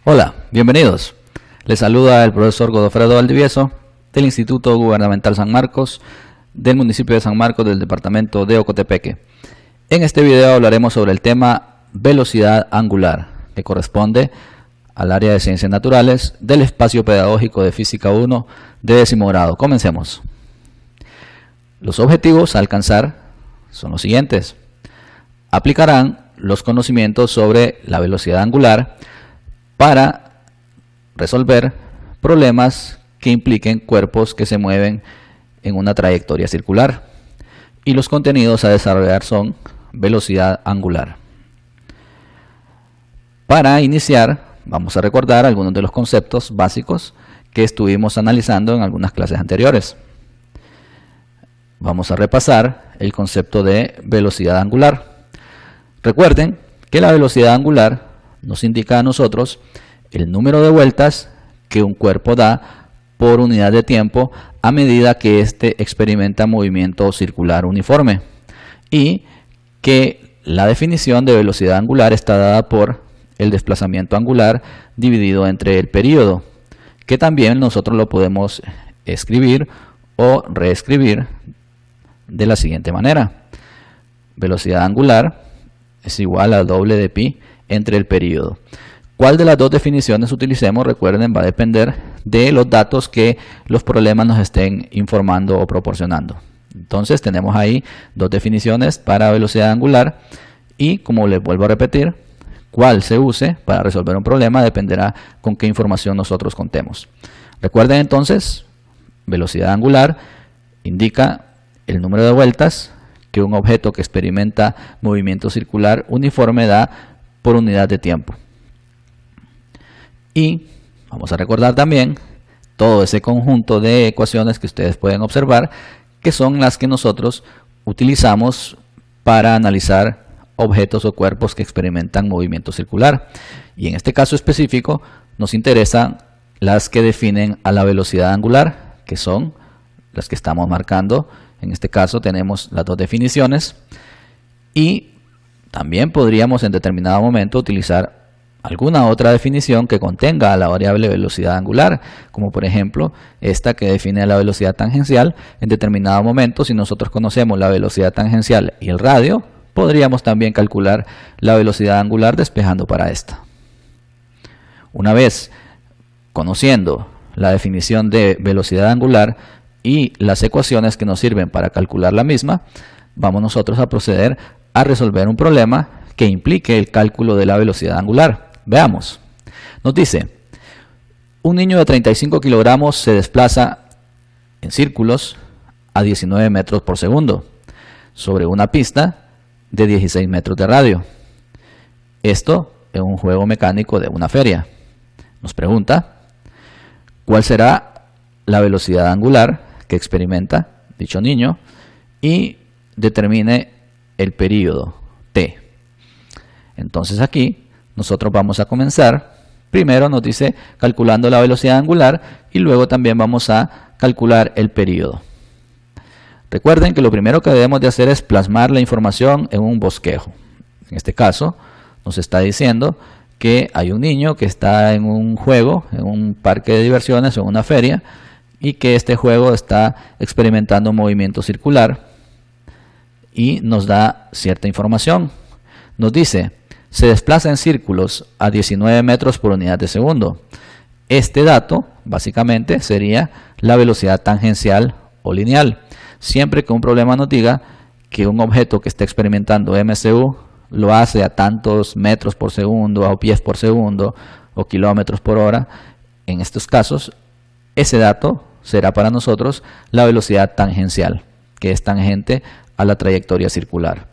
Hola, bienvenidos. Les saluda el profesor Godofredo Valdivieso del Instituto Gubernamental San Marcos del municipio de San Marcos del departamento de Ocotepeque. En este video hablaremos sobre el tema velocidad angular, que corresponde al área de Ciencias Naturales del espacio pedagógico de Física 1 de 10º grado. Comencemos. Los objetivos a alcanzar son los siguientes. Aplicarán los conocimientos sobre la velocidad angular para resolver problemas que impliquen cuerpos que se mueven en una trayectoria circular. Y los contenidos a desarrollar son velocidad angular. Para iniciar, vamos a recordar algunos de los conceptos básicos que estuvimos analizando en algunas clases anteriores. Vamos a repasar el concepto de velocidad angular. Recuerden que la velocidad angular nos indica a nosotros el número de vueltas que un cuerpo da por unidad de tiempo a medida que éste experimenta movimiento circular uniforme, y que la definición de velocidad angular está dada por el desplazamiento angular dividido entre el período, que también nosotros lo podemos escribir o reescribir de la siguiente manera: velocidad angular es igual a doble de pi entre el período. ¿Cuál de las dos definiciones utilicemos? Recuerden, va a depender de los datos que los problemas nos estén informando o proporcionando. Entonces tenemos ahí dos definiciones para velocidad angular, y como les vuelvo a repetir, cuál se use para resolver un problema dependerá con qué información nosotros contemos. Recuerden entonces, velocidad angular indica el número de vueltas que un objeto que experimenta movimiento circular uniforme da por unidad de tiempo. Y vamos a recordar también todo ese conjunto de ecuaciones que ustedes pueden observar, que son las que nosotros utilizamos para analizar objetos o cuerpos que experimentan movimiento circular. Y en este caso específico nos interesan las que definen a la velocidad angular, que son las que estamos marcando. En este caso tenemos las dos definiciones, y también podríamos en determinado momento utilizar alguna otra definición que contenga a la variable velocidad angular, como por ejemplo esta que define la velocidad tangencial. En determinado momento, si nosotros conocemos la velocidad tangencial y el radio, podríamos también calcular la velocidad angular despejando para esta. Una vez conociendo la definición de velocidad angular y las ecuaciones que nos sirven para calcular la misma, vamos nosotros a proceder a resolver un problema que implique el cálculo de la velocidad angular. Veamos. Nos dice: un niño de 35 kilogramos se desplaza en círculos a 19 metros por segundo sobre una pista de 16 metros de radio. Esto es un juego mecánico de una feria. Nos pregunta cuál será la velocidad angular que experimenta dicho niño y determine el período t. Entonces aquí nosotros vamos a comenzar. Primero nos dice calculando la velocidad angular, y luego también vamos a calcular el período. Recuerden que lo primero que debemos de hacer es plasmar la información en un bosquejo. En este caso nos está diciendo que hay un niño que está en un juego, en un parque de diversiones o en una feria, y que este juego está experimentando movimiento circular, y nos da cierta información. Nos dice: se desplaza en círculos a 19 metros por unidad de segundo. Este dato básicamente sería la velocidad tangencial o lineal. Siempre que un problema nos diga que un objeto que está experimentando MCU lo hace a tantos metros por segundo, o pies por segundo, o kilómetros por hora, en estos casos ese dato será para nosotros la velocidad tangencial, que es tangente a la trayectoria circular.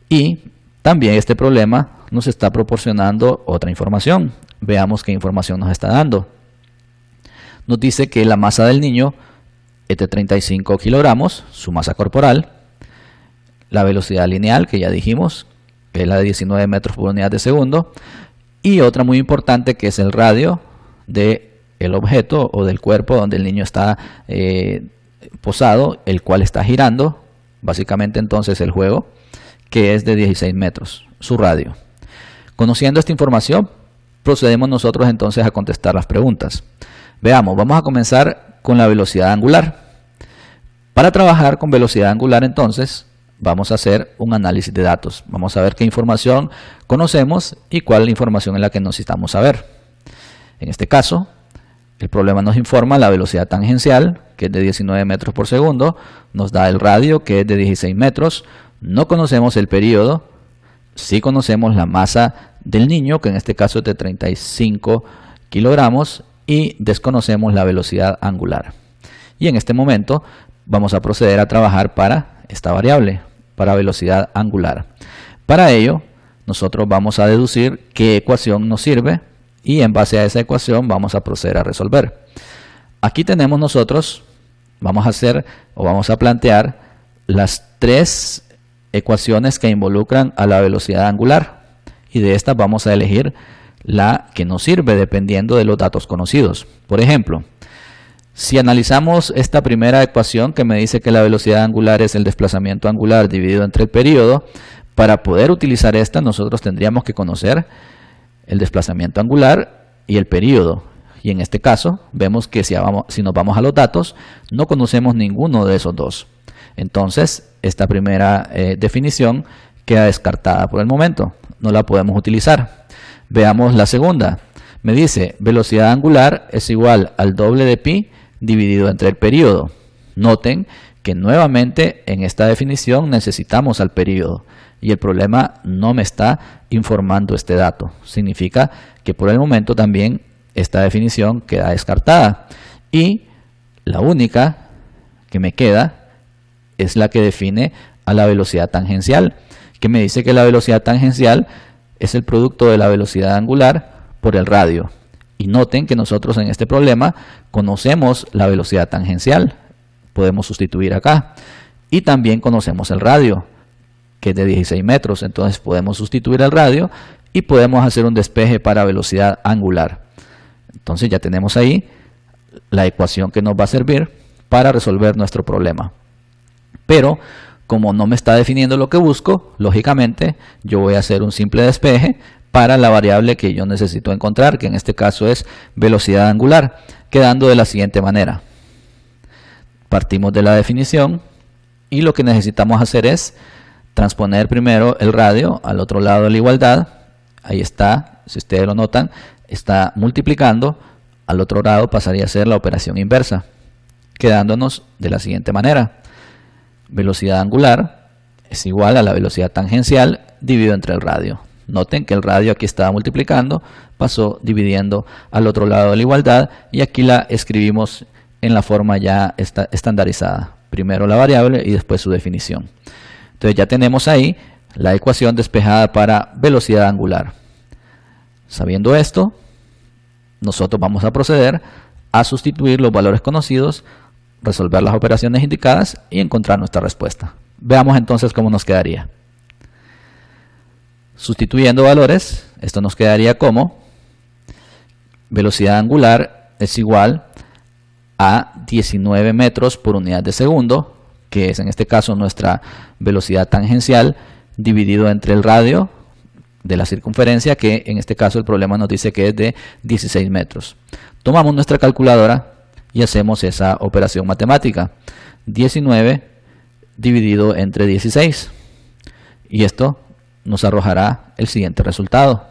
Y también este problema nos está proporcionando otra información. Veamos qué información nos está dando. Nos dice que la masa del niño es de 35 kilogramos, su masa corporal. La velocidad lineal, que ya dijimos, que es la de 19 metros por unidad de segundo. Y otra muy importante, que es el radio del objeto o del cuerpo donde el niño está posado, el cual está girando, básicamente entonces el juego, que es de 16 metros, su radio. Conociendo esta información, procedemos nosotros entonces a contestar las preguntas. Veamos, vamos a comenzar con la velocidad angular. Para trabajar con velocidad angular entonces vamos a hacer un análisis de datos. Vamos a ver qué información conocemos y cuál es la información en la que necesitamos saber. En este caso, el problema nos informa la velocidad tangencial, que es de 19 metros por segundo, nos da el radio, que es de 16 metros, no conocemos el período, sí conocemos la masa del niño, que en este caso es de 35 kilogramos, y desconocemos la velocidad angular. Y en este momento vamos a proceder a trabajar para esta variable, para velocidad angular. Para ello, nosotros vamos a deducir qué ecuación nos sirve y en base a esa ecuación vamos a proceder a resolver. Aquí tenemos nosotros, vamos a plantear las tres ecuaciones que involucran a la velocidad angular y de estas vamos a elegir la que nos sirve dependiendo de los datos conocidos. Por ejemplo, si analizamos esta primera ecuación que me dice que la velocidad angular es el desplazamiento angular dividido entre el período, para poder utilizar esta nosotros tendríamos que conocer el desplazamiento angular y el período. Y en este caso vemos que si nos vamos a los datos no conocemos ninguno de esos dos. Entonces esta primera definición queda descartada por el momento, no la podemos utilizar. Veamos la segunda. Me dice velocidad angular es igual al doble de pi dividido entre el período. Noten que nuevamente en esta definición necesitamos al período y el problema no me está informando este dato. Significa que por el momento también esta definición queda descartada y la única que me queda es la que define a la velocidad tangencial, que me dice que la velocidad tangencial es el producto de la velocidad angular por el radio. Y noten que nosotros en este problema conocemos la velocidad tangencial, podemos sustituir acá. Y también conocemos el radio, que es de 16 metros, entonces podemos sustituir el radio y podemos hacer un despeje para velocidad angular. Entonces ya tenemos ahí la ecuación que nos va a servir para resolver nuestro problema. Pero como no me está definiendo lo que busco, lógicamente yo voy a hacer un simple despeje para la variable que yo necesito encontrar, que en este caso es velocidad angular, quedando de la siguiente manera. Partimos de la definición y lo que necesitamos hacer es transponer primero el radio al otro lado de la igualdad. Ahí está, si ustedes lo notan, está multiplicando, al otro lado pasaría a ser la operación inversa, quedándonos de la siguiente manera. Velocidad angular es igual a la velocidad tangencial dividido entre el radio. Noten que el radio aquí estaba multiplicando, pasó dividiendo al otro lado de la igualdad y aquí la escribimos en la forma ya estandarizada. Primero la variable y después su definición. Entonces ya tenemos ahí la ecuación despejada para velocidad angular. Sabiendo esto, nosotros vamos a proceder a sustituir los valores conocidos, resolver las operaciones indicadas y encontrar nuestra respuesta. Veamos entonces cómo nos quedaría. Sustituyendo valores, esto nos quedaría como velocidad angular es igual a 19 metros por unidad de segundo, que es en este caso nuestra velocidad tangencial, dividido entre el radio de la circunferencia, que en este caso el problema nos dice que es de 16 metros. Tomamos nuestra calculadora y hacemos esa operación matemática. 19 dividido entre 16. Y esto nos arrojará el siguiente resultado.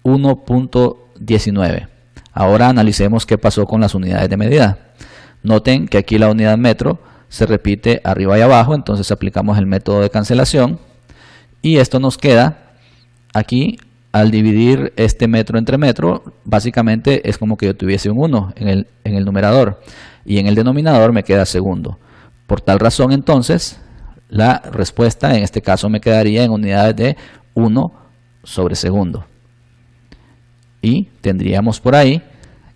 1.19. Ahora analicemos qué pasó con las unidades de medida. Noten que aquí la unidad metro se repite arriba y abajo, entonces aplicamos el método de cancelación. Y esto nos queda aquí, al dividir este metro entre metro, básicamente es como que yo tuviese un 1 en el numerador. Y en el denominador me queda segundo. Por tal razón entonces, la respuesta en este caso me quedaría en unidades de 1 sobre segundo. Y tendríamos por ahí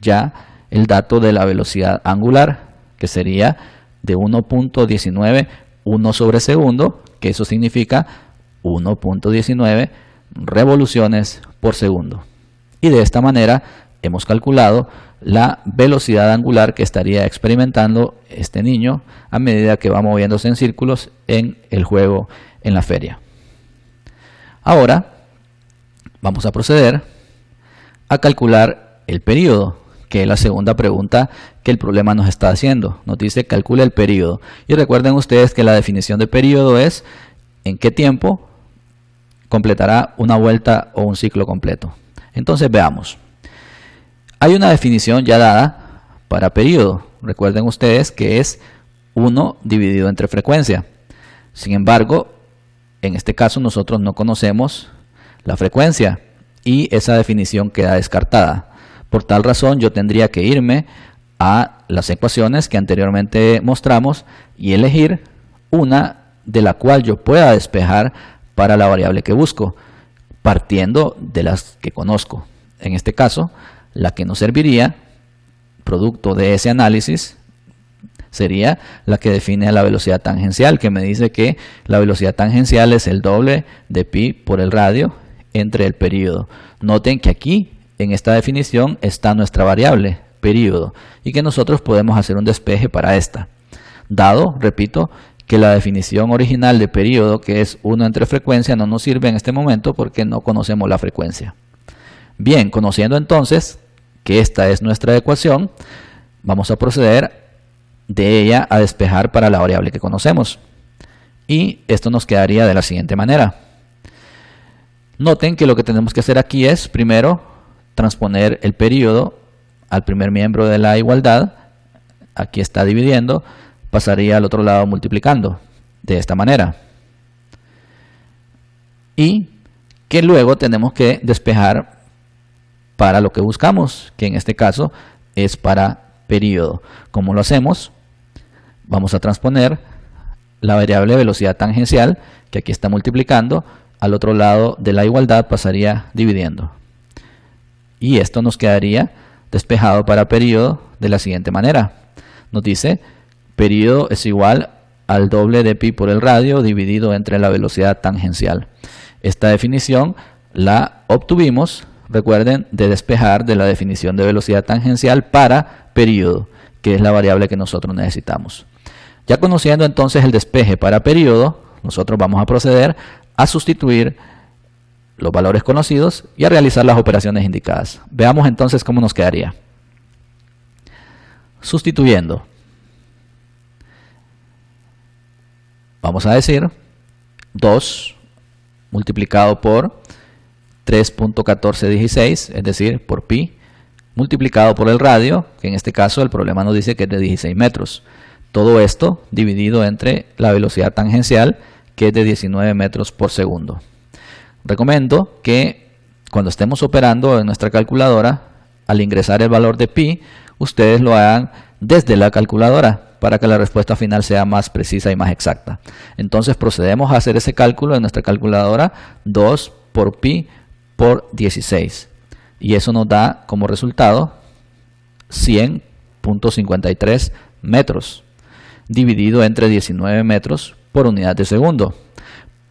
ya el dato de la velocidad angular, que sería de 1.19, 1 sobre segundo, que eso significa 1.19 revoluciones por segundo. Y de esta manera hemos calculado la velocidad angular que estaría experimentando este niño a medida que va moviéndose en círculos en el juego en la feria. Ahora vamos a proceder a calcular el periodo, que es la segunda pregunta que el problema nos está haciendo. Nos dice calcule el periodo. Y recuerden ustedes que la definición de periodo es en qué tiempo completará una vuelta o un ciclo completo. Entonces veamos. Hay una definición ya dada para periodo. Recuerden ustedes que es 1 dividido entre frecuencia. Sin embargo, en este caso nosotros no conocemos la frecuencia y esa definición queda descartada. Por tal razón yo tendría que irme a las ecuaciones que anteriormente mostramos y elegir una de la cual yo pueda despejar para la variable que busco, partiendo de las que conozco. En este caso, la que nos serviría, producto de ese análisis, sería la que define la velocidad tangencial, que me dice que la velocidad tangencial es el doble de pi por el radio entre el periodo. Noten que aquí, en esta definición, está nuestra variable, periodo, y que nosotros podemos hacer un despeje para esta. Dado, repito, que la definición original de periodo, que es 1 entre frecuencia, no nos sirve en este momento porque no conocemos la frecuencia. Bien, conociendo entonces que esta es nuestra ecuación, vamos a proceder de ella a despejar para la variable que conocemos. Y esto nos quedaría de la siguiente manera. Noten que lo que tenemos que hacer aquí es, primero, transponer el periodo al primer miembro de la igualdad. Aquí está dividiendo, pasaría al otro lado multiplicando, de esta manera. Y que luego tenemos que despejar para lo que buscamos, que en este caso es para periodo. ¿Cómo lo hacemos? Vamos a transponer la variable velocidad tangencial, que aquí está multiplicando, al otro lado de la igualdad pasaría dividiendo. Y esto nos quedaría despejado para periodo de la siguiente manera. Nos dice, periodo es igual al doble de pi por el radio dividido entre la velocidad tangencial. Esta definición la obtuvimos, recuerden, de despejar de la definición de velocidad tangencial para periodo, que es la variable que nosotros necesitamos. Ya conociendo entonces el despeje para periodo, nosotros vamos a proceder a sustituir los valores conocidos y a realizar las operaciones indicadas. Veamos entonces cómo nos quedaría. Sustituyendo. Vamos a decir 2 multiplicado por 3.1416, es decir, por pi, multiplicado por el radio, que en este caso el problema nos dice que es de 16 metros. Todo esto dividido entre la velocidad tangencial, que es de 19 metros por segundo. Recomiendo que cuando estemos operando en nuestra calculadora, al ingresar el valor de pi, ustedes lo hagan desde la calculadora para que la respuesta final sea más precisa y más exacta. Entonces procedemos a hacer ese cálculo en nuestra calculadora, 2 por pi por 16. Y eso nos da como resultado 100.53 metros, dividido entre 19 metros por unidad de segundo.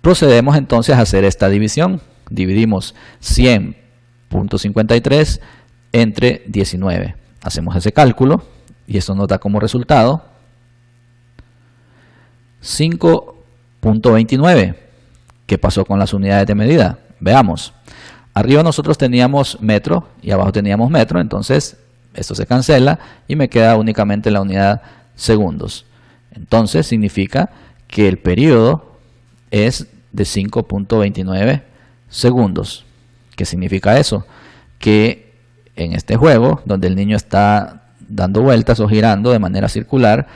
Procedemos entonces a hacer esta división. Dividimos 100.53 entre 19. Hacemos ese cálculo y esto nos da como resultado 5.29. ¿Qué pasó con las unidades de medida? Veamos. Arriba nosotros teníamos metro y abajo teníamos metro, entonces esto se cancela y me queda únicamente la unidad segundos. Entonces significa que el periodo es de 5.29 segundos. ¿Qué significa eso? Que en este juego, donde el niño está dando vueltas o girando de manera circular,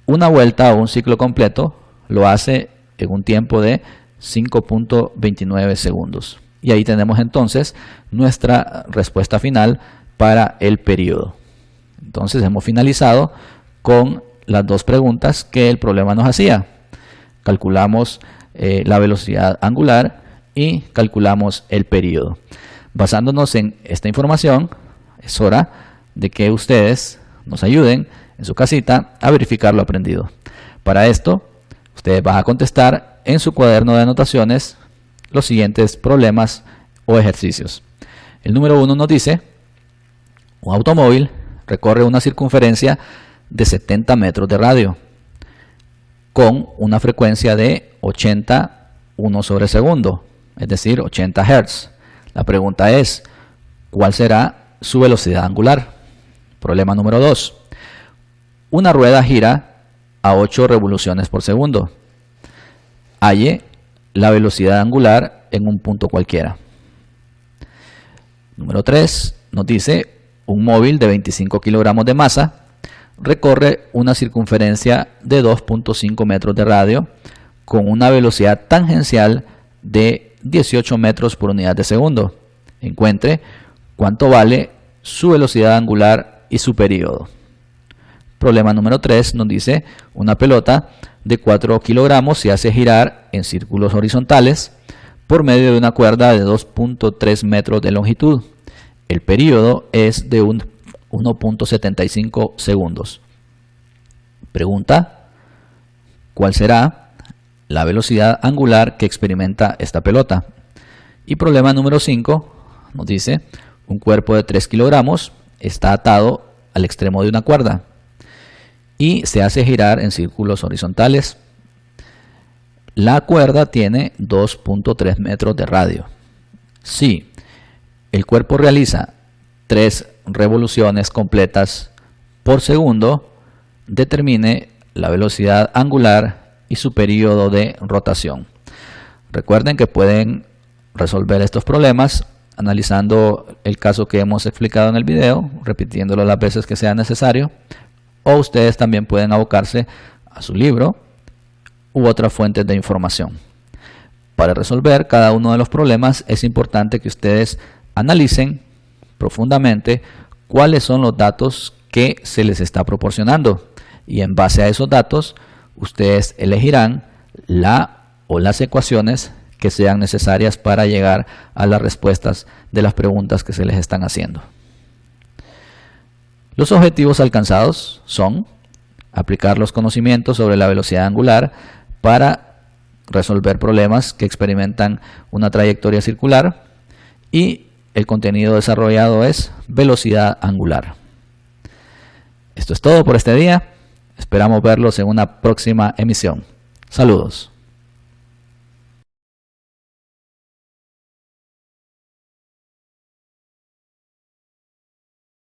una vuelta o un ciclo completo lo hace en un tiempo de 5.29 segundos. Y ahí tenemos entonces nuestra respuesta final para el periodo. Entonces hemos finalizado con las dos preguntas que el problema nos hacía. Calculamos la velocidad angular y calculamos el periodo. Basándonos en esta información, es hora de que ustedes nos ayuden en su casita a verificar lo aprendido. Para esto, ustedes van a contestar en su cuaderno de anotaciones los siguientes problemas o ejercicios. El número 1 nos dice, un automóvil recorre una circunferencia de 70 metros de radio con una frecuencia de 81 sobre segundo, es decir, 80 Hz. La pregunta es, ¿cuál será su velocidad angular? Problema número 2. Una rueda gira a 8 revoluciones por segundo. Halle la velocidad angular en un punto cualquiera. Número 3 nos dice, un móvil de 25 kilogramos de masa recorre una circunferencia de 2.5 metros de radio con una velocidad tangencial de 18 metros por unidad de segundo. Encuentre cuánto vale su velocidad angular y su período. Problema número 3 nos dice, una pelota de 4 kilogramos se hace girar en círculos horizontales por medio de una cuerda de 2.3 metros de longitud. El período es de 1.75 segundos. Pregunta, ¿cuál será la velocidad angular que experimenta esta pelota? Y problema número 5 nos dice, un cuerpo de 3 kilogramos está atado al extremo de una cuerda y se hace girar en círculos horizontales. La cuerda tiene 2.3 metros de radio. Si el cuerpo realiza 3 revoluciones completas por segundo, determine la velocidad angular y su periodo de rotación. Recuerden que pueden resolver estos problemas analizando el caso que hemos explicado en el video, repitiéndolo las veces que sea necesario, o ustedes también pueden abocarse a su libro u otras fuentes de información. Para resolver cada uno de los problemas es importante que ustedes analicen profundamente cuáles son los datos que se les está proporcionando, y en base a esos datos ustedes elegirán la o las ecuaciones que sean necesarias para llegar a las respuestas de las preguntas que se les están haciendo. Los objetivos alcanzados son aplicar los conocimientos sobre la velocidad angular para resolver problemas que experimentan una trayectoria circular, y el contenido desarrollado es velocidad angular. Esto es todo por este día. Esperamos verlos en una próxima emisión. Saludos.